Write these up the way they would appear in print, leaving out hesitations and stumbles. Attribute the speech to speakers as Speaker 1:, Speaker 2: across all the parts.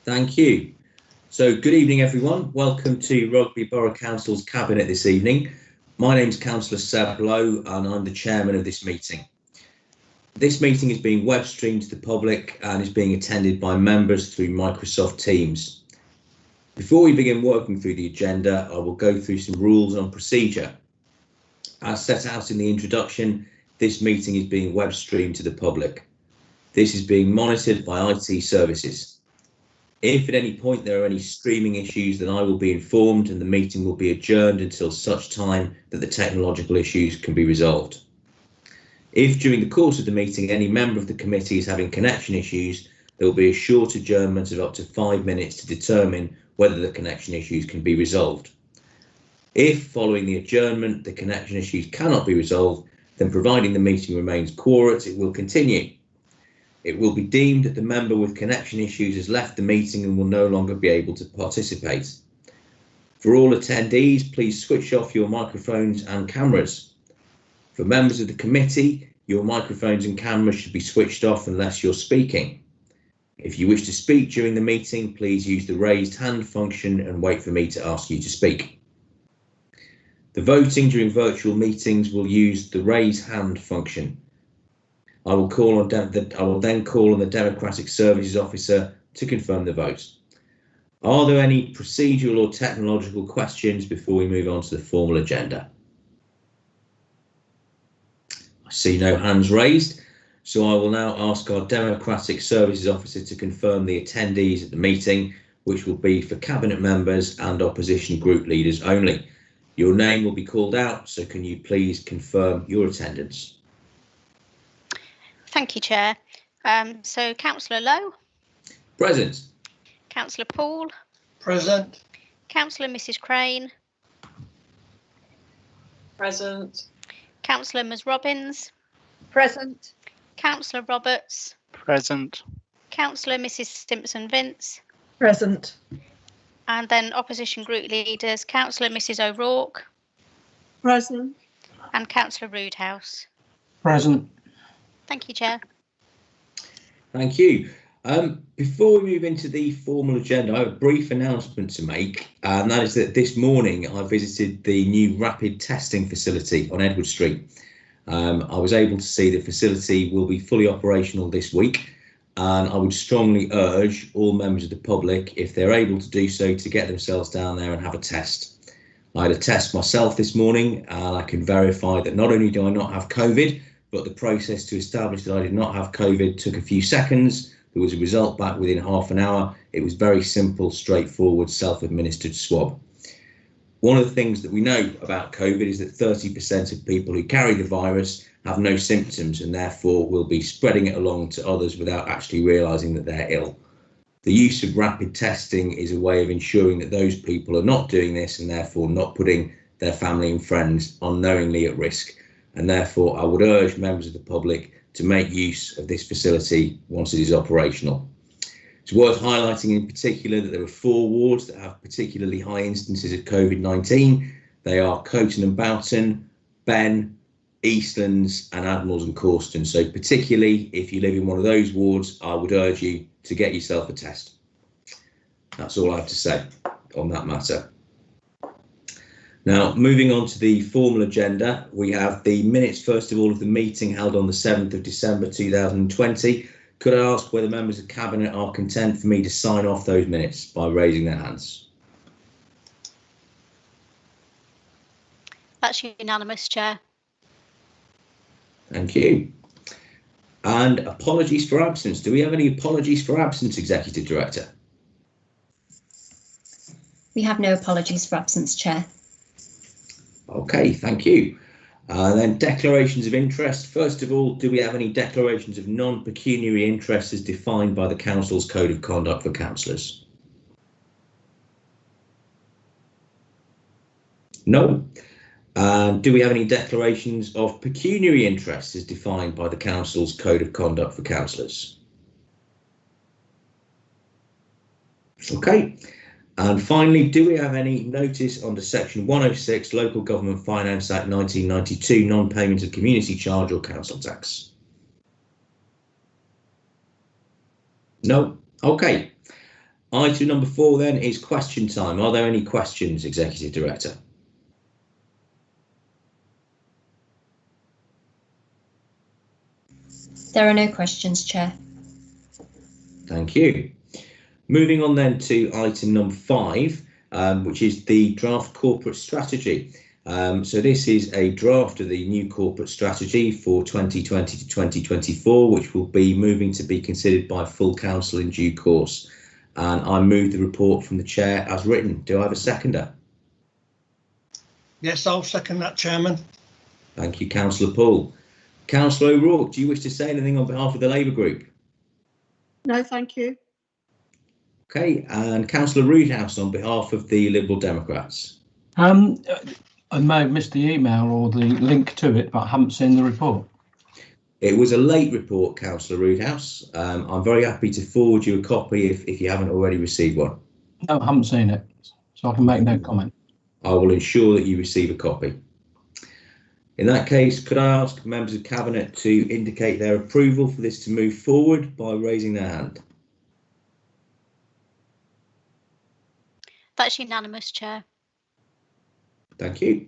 Speaker 1: Thank you. So good evening, everyone. Welcome to Rugby Borough Council's Cabinet this evening. My name is Councillor Seb Lowe and I'm the chairman of this meeting. This meeting is being web streamed to the public and is being attended by members through Microsoft Teams. Before we begin working through the agenda, I will go through some rules on procedure. As set out in the introduction, this meeting is being web streamed to the public. This is being monitored by IT services. If at any point there are any streaming issues, then I will be informed and the meeting will be adjourned until such time that the technological issues can be resolved. If during the course of the meeting any member of the committee is having connection issues, there will be a short adjournment of up to 5 minutes to determine whether the connection issues can be resolved. If following the adjournment the connection issues cannot be resolved, then providing the meeting remains quorate, it will continue. It will be deemed that the member with connection issues has left the meeting and will no longer be able to participate. For all attendees, please switch off your microphones and cameras. For members of the committee, your microphones and cameras should be switched off unless you're speaking. If you wish to speak during the meeting, please use the raised hand function and wait for me to ask you to speak. The voting during virtual meetings will use the raise hand function. I will then call on the Democratic Services Officer to confirm the vote. Are there any procedural or technological questions before we move on to the formal agenda? I see no hands raised, so I will now ask our Democratic Services Officer to confirm the attendees at the meeting, which will be for Cabinet members and opposition group leaders only. Your name will be called out, so can you please confirm your attendance?
Speaker 2: Thank you, Chair. So Councillor Lowe.
Speaker 1: Present.
Speaker 2: Councillor Poole.
Speaker 3: Present.
Speaker 2: Councillor Mrs Crane.
Speaker 3: Present.
Speaker 2: Councillor Ms Robbins.
Speaker 3: Present.
Speaker 2: Councillor Roberts.
Speaker 4: Present.
Speaker 2: Councillor Mrs Simpson Vince.
Speaker 3: Present.
Speaker 2: And then opposition group leaders, Councillor Mrs O'Rourke.
Speaker 3: Present.
Speaker 2: And Councillor Roodhouse.
Speaker 3: Present.
Speaker 2: Thank you, Chair.
Speaker 1: Thank you. Before we move into the formal agenda, I have a brief announcement to make, and that is that this morning I visited the new rapid testing facility on Edward Street. I was able to see the facility will be fully operational this week, and I would strongly urge all members of the public, if they're able to do so, to get themselves down there and have a test. I had a test myself this morning, and I can verify that not only do I not have COVID, but the process to establish that I did not have COVID took a few seconds. There was a result back within half an hour. It was very simple, straightforward, self-administered swab. One of the things that we know about COVID is that 30% of people who carry the virus have no symptoms and therefore will be spreading it along to others without actually realising that they're ill. The use of rapid testing is a way of ensuring that those people are not doing this and therefore not putting their family and friends unknowingly at risk. And therefore, I would urge members of the public to make use of this facility once it is operational. It's worth highlighting in particular that there are 4 wards that have particularly high instances of COVID-19. They are Coton and Boughton, Ben, Eastlands and Admirals and Corston. So particularly if you live in one of those wards, I would urge you to get yourself a test. That's all I have to say on that matter. Now, moving on to the formal agenda, we have the minutes, first of all, of the meeting held on the 7th of December 2020. Could I ask whether members of Cabinet are content for me to sign off those minutes by raising their hands?
Speaker 2: That's unanimous, Chair.
Speaker 1: Thank you. And apologies for absence. Do we have any apologies for absence, Executive Director?
Speaker 5: We have no apologies for absence, Chair.
Speaker 1: OK, thank you. Then declarations of interest. First of all, do we have any declarations of non-pecuniary interest as defined by the Council's Code of Conduct for Councillors? No. Do we have any declarations of pecuniary interest as defined by the Council's Code of Conduct for Councillors? OK. And finally, do we have any notice under Section 106 Local Government Finance Act 1992 non-payment of community charge or council tax? No. OK. Item number 4 then is question time. Are there any questions, Executive Director?
Speaker 5: There are no questions, Chair.
Speaker 1: Thank you. Moving on then to item number 5, which is the draft corporate strategy. So this is a draft of the new corporate strategy for 2020 to 2024, which will be moving to be considered by full council in due course. And I move the report from the chair as written. Do I have a seconder?
Speaker 4: Yes, I'll second that, Chairman.
Speaker 1: Thank you, Councillor Paul. Councillor O'Rourke, do you wish to say anything on behalf of the Labour Group?
Speaker 3: No, thank you.
Speaker 1: Okay, and Councillor Roodhouse on behalf of the Liberal Democrats.
Speaker 6: I may have missed the email or the link to it, but I haven't seen the report.
Speaker 1: It was a late report, Councillor Roodhouse. I'm very happy to forward you a copy if you haven't already received one.
Speaker 6: No, I haven't seen it, so I can make no comment.
Speaker 1: I will ensure that you receive a copy. In that case, could I ask members of Cabinet to indicate their approval for this to move forward by raising their hand?
Speaker 2: That's unanimous, Chair.
Speaker 1: Thank you.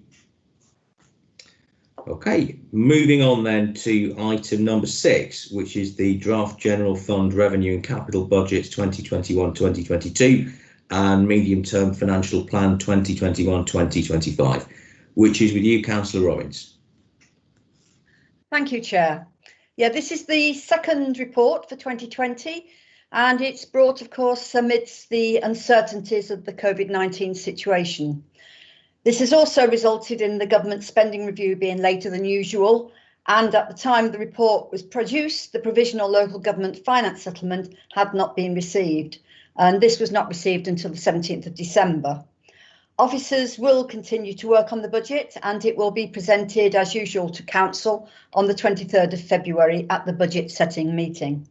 Speaker 1: Okay, moving on then to item number 6, which is the draft General Fund Revenue and Capital Budgets 2021-2022 and Medium Term Financial Plan 2021-2025, which is with you, Councillor Robbins.
Speaker 7: Thank you, Chair. Yeah, this is the second report for 2020, and it's brought, of course, amidst the uncertainties of the COVID-19 situation. This has also resulted in the government spending review being later than usual, and at the time the report was produced, the provisional local government finance settlement had not been received, and this was not received until the 17th of December. Officers will continue to work on the budget, and it will be presented as usual to Council on the 23rd of February at the budget setting meeting.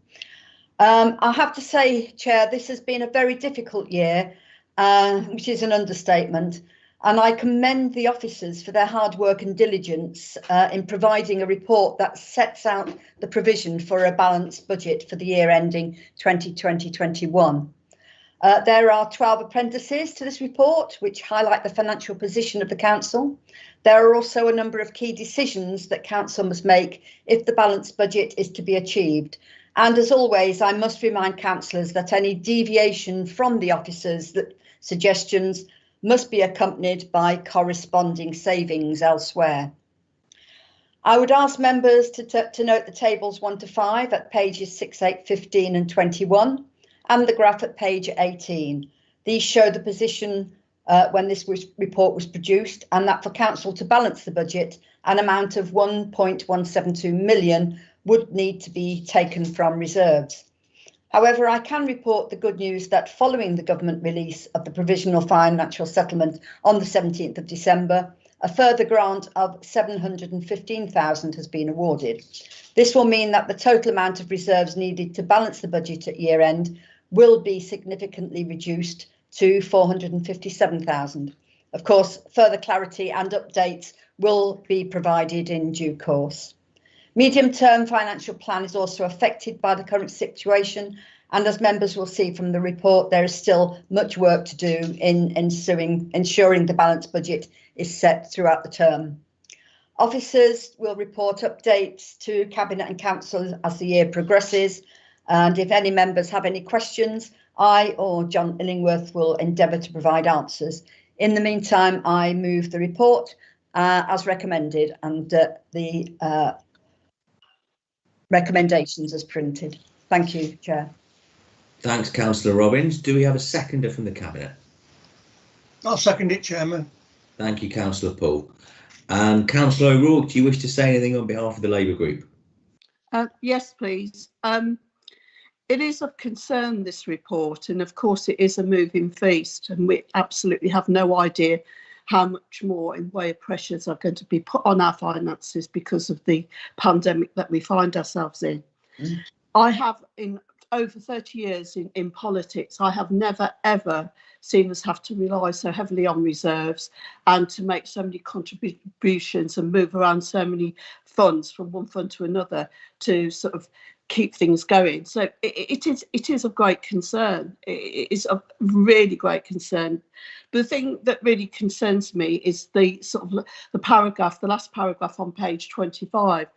Speaker 7: I have to say, Chair, this has been a very difficult year, which is an understatement. And I commend the officers for their hard work and diligence in providing a report that sets out the provision for a balanced budget for the year ending 2020-21. There are 12 appendices to this report, which highlight the financial position of the council. There are also a number of key decisions that council must make if the balanced budget is to be achieved. And as always, I must remind councillors that any deviation from the officers' suggestions must be accompanied by corresponding savings elsewhere. I would ask members to note the tables 1 to 5 at pages 6, 8, 15 and 21 and the graph at page 18. These show the position when this report was produced, and that for council to balance the budget, an amount of 1.172 million would need to be taken from reserves. However, I can report the good news that following the government release of the provisional financial settlement on the 17th of December, a further grant of 715,000 has been awarded. This will mean that the total amount of reserves needed to balance the budget at year end will be significantly reduced to 457,000. Of course, further clarity and updates will be provided in due course. Medium-term financial plan is also affected by the current situation, and as members will see from the report, there is still much work to do in ensuring the balanced budget is set throughout the term. Officers will report updates to Cabinet and Council as the year progresses, and if any members have any questions, I or John Illingworth will endeavour to provide answers. In the meantime, I move the report as recommended and the recommendations as printed. Thank you, Chair.
Speaker 1: Thanks, Councillor Robbins. Do we have a seconder from the Cabinet?
Speaker 4: I'll second it, Chairman.
Speaker 1: Thank you, Councillor Paul. And Councillor O'Rourke, do you wish to say anything on behalf of the Labour Group?
Speaker 8: Yes, please. It is of concern, this report, and of course it is a moving feast, and we absolutely have no idea how much more in way of pressures are going to be put on our finances because of the pandemic that we find ourselves in. I have, in over 30 years in politics, I have never ever seen us have to rely so heavily on reserves and to make so many contributions and move around so many funds from one fund to another to sort of keep things going. So it is of great concern. It is of really great concern. But the thing that really concerns me is the sort of the last paragraph on page 25,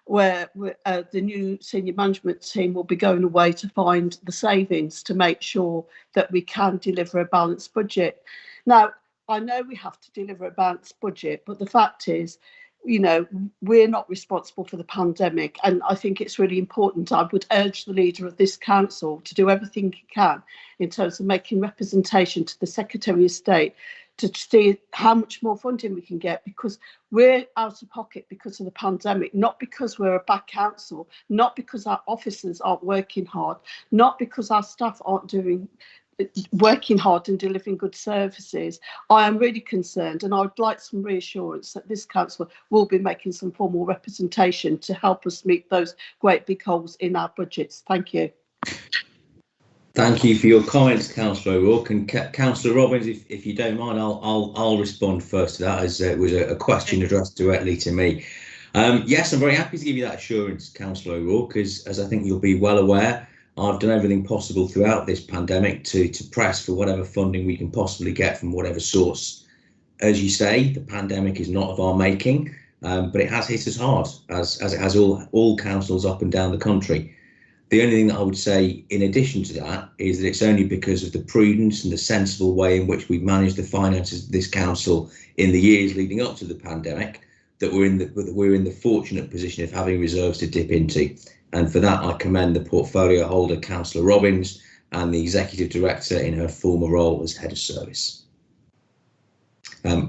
Speaker 8: where the new senior management team will be going away to find the savings to make sure that we can deliver a balanced budget. Now, I know we have to deliver a balanced budget, but the fact is, you know, we're not responsible for the pandemic. And I think it's really important. I would urge the leader of this council to do everything he can in terms of making representation to the Secretary of State to see how much more funding we can get, because we're out of pocket because of the pandemic, not because we're a bad council, not because our officers aren't working hard, not because our staff aren't working hard and delivering good services. I am really concerned, and I would like some reassurance that this council will be making some formal representation to help us meet those great big holes in our budgets. Thank you.
Speaker 1: Thank you for your comments, Councillor O'Rourke. And Councillor Robbins, if you don't mind, I'll respond first to that, as it was a question addressed directly to me. Yes, I'm very happy to give you that assurance, Councillor O'Rourke, as I think you'll be well aware. I've done everything possible throughout this pandemic to press for whatever funding we can possibly get from whatever source. As you say, the pandemic is not of our making, but it has hit us hard, as it has all councils up and down the country. The only thing that I would say in addition to that is that it's only because of the prudence and the sensible way in which we've managed the finances of this council in the years leading up to the pandemic that we're in the fortunate position of having reserves to dip into. And for that, I commend the portfolio holder, Councillor Robbins, and the Executive Director in her former role as Head of Service.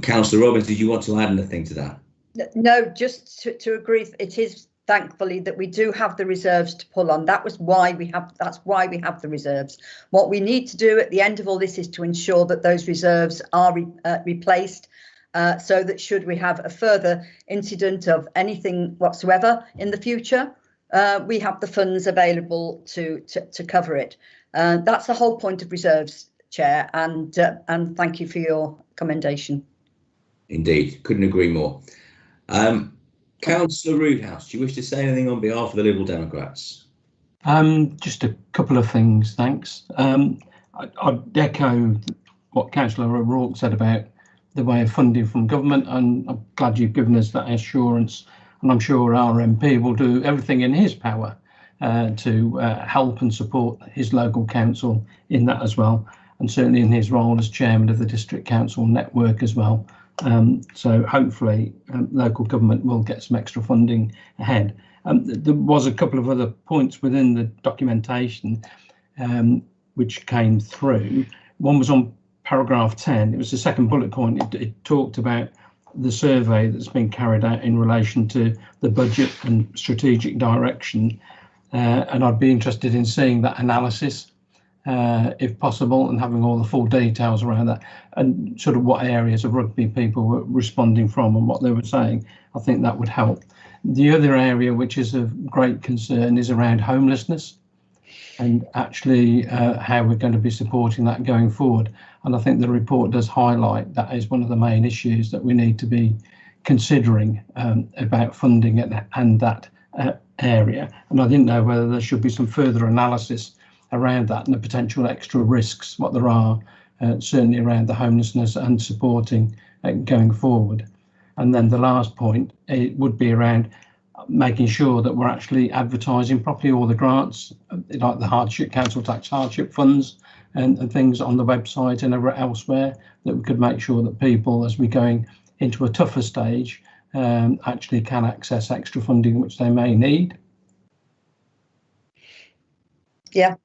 Speaker 1: Councillor Robbins, did you want to add anything to that?
Speaker 7: No, just to agree. It is thankfully that we do have the reserves to pull on. That's why we have the reserves. What we need to do at the end of all this is to ensure that those reserves are replaced, so that should we have a further incident of anything whatsoever in the future, we have the funds available to cover it. That's the whole point of reserves, Chair, and thank you for your commendation.
Speaker 1: Indeed, couldn't agree more. Councillor Roodhouse, do you wish to say anything on behalf of the Liberal Democrats?
Speaker 6: Just a couple of things, thanks. I'd echo what Councillor O'Rourke said about the way of funding from government, and I'm glad you've given us that assurance, and I'm sure our MP will do everything in his power to help and support his local council in that as well, and certainly in his role as chairman of the District Council Network as well. So hopefully local government will get some extra funding ahead. There was a couple of other points within the documentation which came through. One was on paragraph 10. It was the second bullet point. It talked about the survey that's been carried out in relation to the budget and strategic direction. And I'd be interested in seeing that analysis if possible, and having all the full details around that, and sort of what areas of Rugby people were responding from and what they were saying. I think that would help. The other area which is of great concern is around homelessness, and actually how we're going to be supporting that going forward. And I think the report does highlight that is one of the main issues that we need to be considering about funding and that area. And I didn't know whether there should be some further analysis around that and the potential extra risks, what there are, certainly around the homelessness and supporting going forward. And then the last point, it would be around making sure that we're actually advertising properly all the grants, like the hardship, council tax hardship funds and things on the website and elsewhere, that we could make sure that people, as we're going into a tougher stage, actually can access extra funding which they may need.
Speaker 7: Yeah.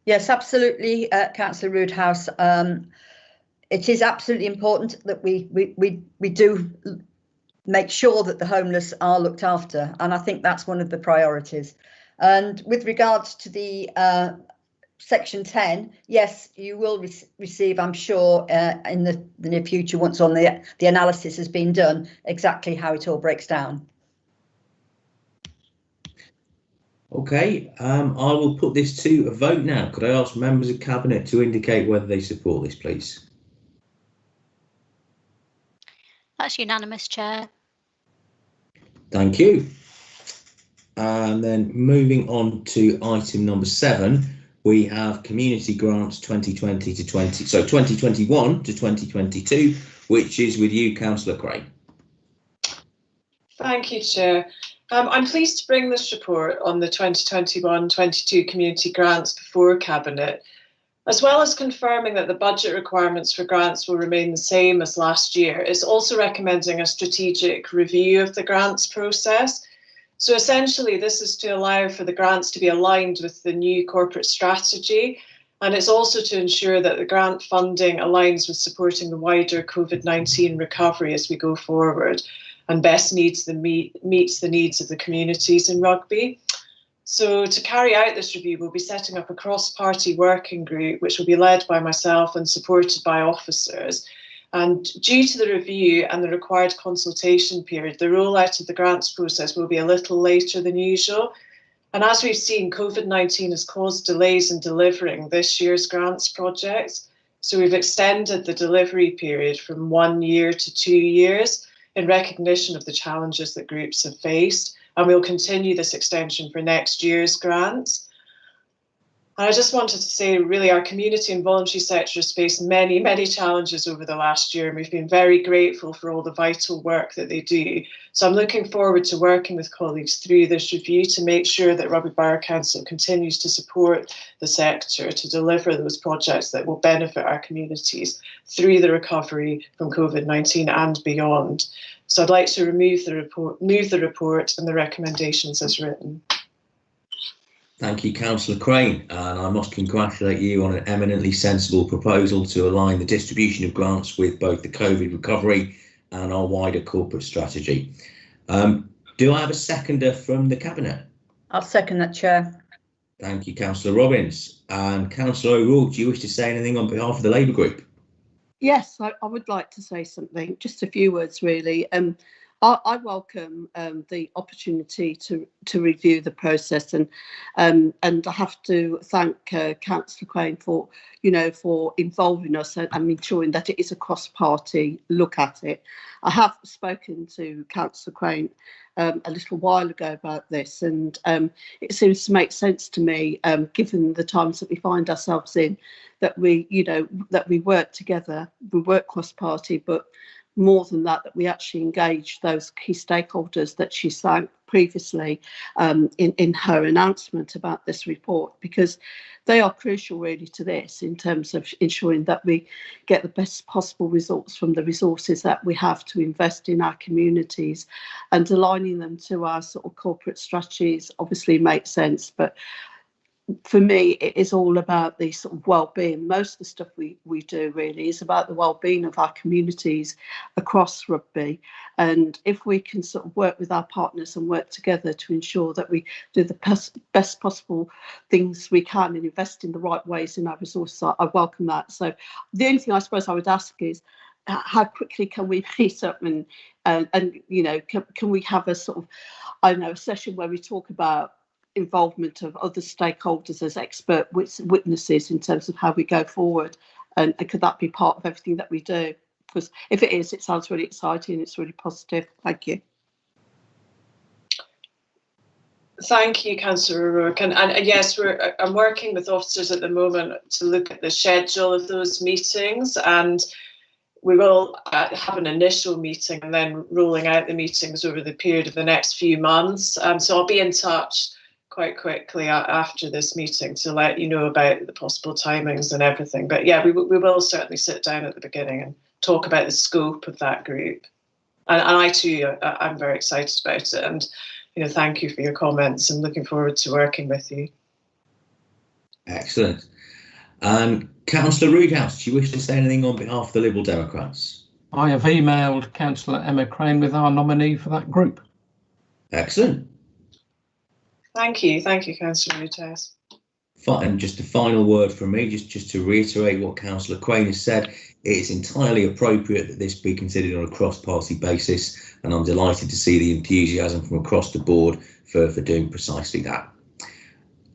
Speaker 7: Yes, absolutely, Councillor Roodhouse. It is absolutely important that we do make sure that the homeless are looked after, and I think that's one of the priorities. And with regards to the section 10, yes, you will receive, I'm sure, in the near future, once on the analysis has been done, exactly how it all breaks down.
Speaker 1: Okay, I will put this to a vote now. Could I ask members of Cabinet to indicate whether they support this, please?
Speaker 2: That's unanimous, Chair.
Speaker 1: Thank you. And then moving on to item number 7, we have community grants 2021 to 2022, which is with you, Councillor Craig.
Speaker 9: Thank you, Chair. I'm pleased to bring this report on the 2021-22 community grants before Cabinet. As well as confirming that the budget requirements for grants will remain the same as last year, it's also recommending a strategic review of the grants process. So essentially, this is to allow for the grants to be aligned with the new corporate strategy, and it's also to ensure that the grant funding aligns with supporting the wider COVID-19 recovery as we go forward and best meets the needs of the communities in Rugby. So to carry out this review, we'll be setting up a cross-party working group, which will be led by myself and supported by officers. And due to the review and the required consultation period, the rollout of the grants process will be a little later than usual. And as we've seen, COVID-19 has caused delays in delivering this year's grants projects. So we've extended the delivery period from 1 year to 2 years in recognition of the challenges that groups have faced. And we'll continue this extension for next year's grants. And I just wanted to say, really, our community and voluntary sector has faced many, many challenges over the last year, and we've been very grateful for all the vital work that they do. So I'm looking forward to working with colleagues through this review to make sure that Rugby Borough Council continues to support the sector to deliver those projects that will benefit our communities through the recovery from COVID-19 and beyond. So I'd like to move the report and the recommendations as written.
Speaker 1: Thank you, Councillor Crane, and I must congratulate you on an eminently sensible proposal to align the distribution of grants with both the COVID recovery and our wider corporate strategy. Do I have a seconder from the Cabinet?
Speaker 7: I'll second that, Chair.
Speaker 1: Thank you, Councillor Robbins. And Councillor O'Rourke, do you wish to say anything on behalf of the Labour Group?
Speaker 8: Yes, I would like to say something, just a few words really. I welcome the opportunity to review the process, and I have to thank Councillor Crane for involving us and ensuring that it is a cross-party look at it. I have spoken to Councillor Crane a little while ago about this, and it seems to make sense to me, given the times that we find ourselves in, that we work together, we work cross-party, but more than that, that we actually engage those key stakeholders that she thanked previously in her announcement about this report, because they are crucial really to this in terms of ensuring that we get the best possible results from the resources that we have to invest in our communities, and aligning them to our sort of corporate strategies obviously makes sense. But for me, it is all about the sort of well-being. Most of the stuff we do really is about the well-being of our communities across Rugby. And if we can sort of work with our partners and work together to ensure that we do the best possible things we can and invest in the right ways in our resources, I welcome that. So the only thing I suppose I would ask is, how quickly can we meet up and can we have a sort of, a session where we talk about involvement of other stakeholders as expert witnesses in terms of how we go forward, and could that be part of everything that we do? Because if it is, it sounds really exciting, it's really positive. Thank you.
Speaker 9: Thank you, Councillor O'Rourke. And yes, I'm working with officers at the moment to look at the schedule of those meetings, and we will have an initial meeting and then rolling out the meetings over the period of the next few months. So I'll be in touch quite quickly after this meeting to let you know about the possible timings and everything. But yeah, we will certainly sit down at the beginning and talk about the scope of that group. And I too, I'm very excited about it. And thank you for your comments and looking forward to working with you.
Speaker 1: Excellent. Councillor Roodhouse, do you wish to say anything on behalf of the Liberal Democrats?
Speaker 6: I have emailed Councillor Emma Crane with our nominee for that group.
Speaker 9: Thank
Speaker 1: Excellent.
Speaker 9: you, Councillor Roodhouse.
Speaker 1: And just a final word from me, just to reiterate what Councillor Crane has said, it is entirely appropriate that this be considered on a cross-party basis, and I'm delighted to see the enthusiasm from across the board for doing precisely that.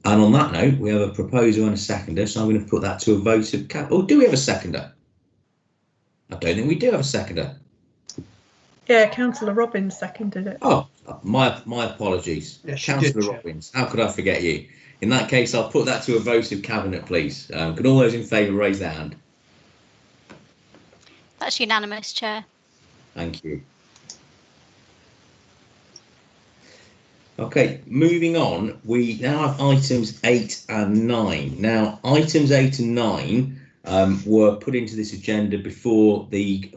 Speaker 1: And on that note, we have a proposer and a seconder, so I'm going to put that to a vote of... Oh, do we have a seconder? I don't think we do have a seconder.
Speaker 3: Yeah, Councillor Robbins seconded it.
Speaker 1: Oh, my apologies.
Speaker 4: Yes,
Speaker 1: Councillor Robbins, how could I forget you? In that case, I'll put that to a vote of Cabinet, please. Can all those in favour raise their hand?
Speaker 2: That's unanimous, Chair.
Speaker 1: Thank you. Okay, moving on, we now have items 8 and 9. Now, items 8 and 9 were put into this agenda before the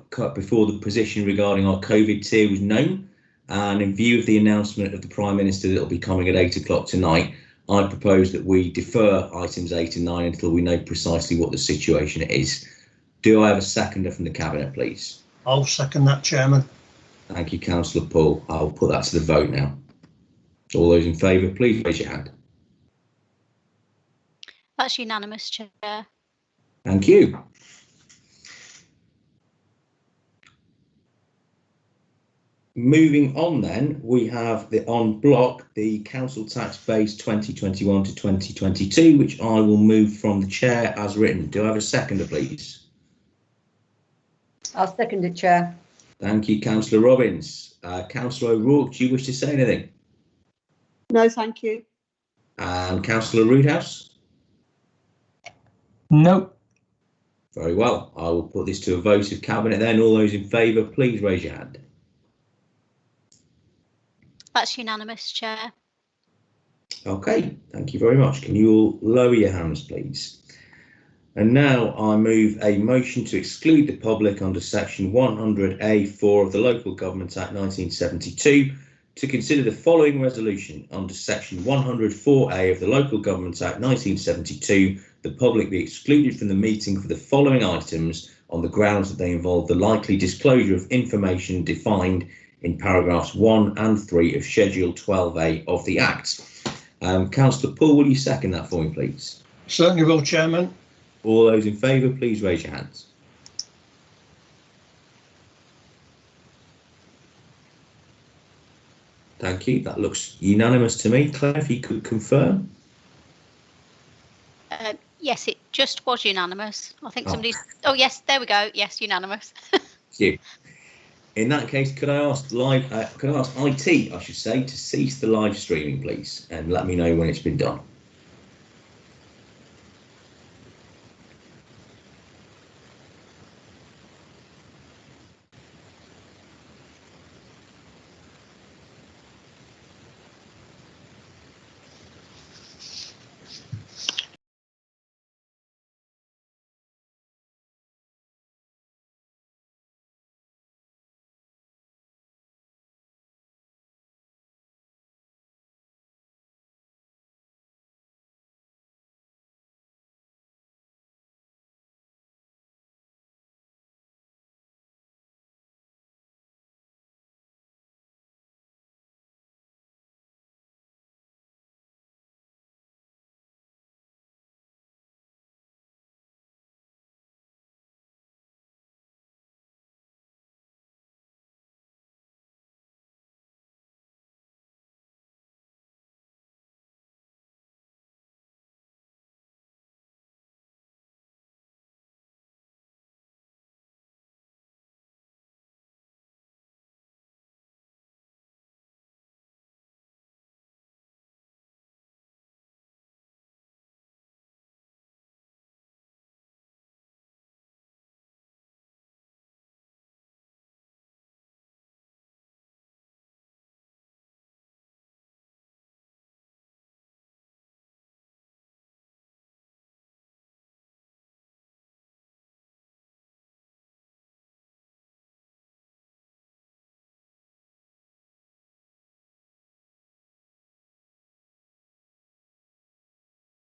Speaker 1: position regarding our COVID tier was known, and in view of the announcement of the Prime Minister that will be coming at 8 o'clock tonight, I propose that we defer items 8 and 9 until we know precisely what the situation is. Do I have a seconder from the Cabinet, please?
Speaker 4: I'll second that, Chairman.
Speaker 1: Thank you, Councillor Paul. I'll put that to the vote now. All those in favour, please raise your hand.
Speaker 2: That's unanimous, Chair.
Speaker 1: Thank you. Moving on then, we have on block the council tax base 2021 to 2022, which I will move from the chair as written. Do I have a seconder, please?
Speaker 7: I'll second it, Chair.
Speaker 1: Thank you, Councillor Robbins. Councillor O'Rourke, do you wish to say anything?
Speaker 8: No, thank you.
Speaker 1: And Councillor Roodhouse?
Speaker 6: No.
Speaker 1: Very well. I will put this to a vote of Cabinet then. All those in favour, please raise your hand.
Speaker 2: That's unanimous, Chair.
Speaker 1: Okay, thank you very much. Can you all lower your hands, please? And now I move a motion to exclude the public under section 100A4 of the Local Government Act 1972 to consider the following resolution under section 104A of the Local Government Act 1972, the public be excluded from the meeting for the following items on the grounds that they involve the likely disclosure of information defined in paragraphs 1 and 3 of Schedule 12A of the Act. Councillor Paul, will you second that for me, please?
Speaker 4: Certainly will, Chairman.
Speaker 1: All those in favour, please raise your hands. Thank you. That looks unanimous to me. Claire, if you could confirm.
Speaker 2: Yes, it just was unanimous. I think somebody's. Oh, yes, there we go. Yes, unanimous.
Speaker 1: Thank you. In that case, could I ask IT, I should say, to cease the live streaming, please, and let me know when it's been done.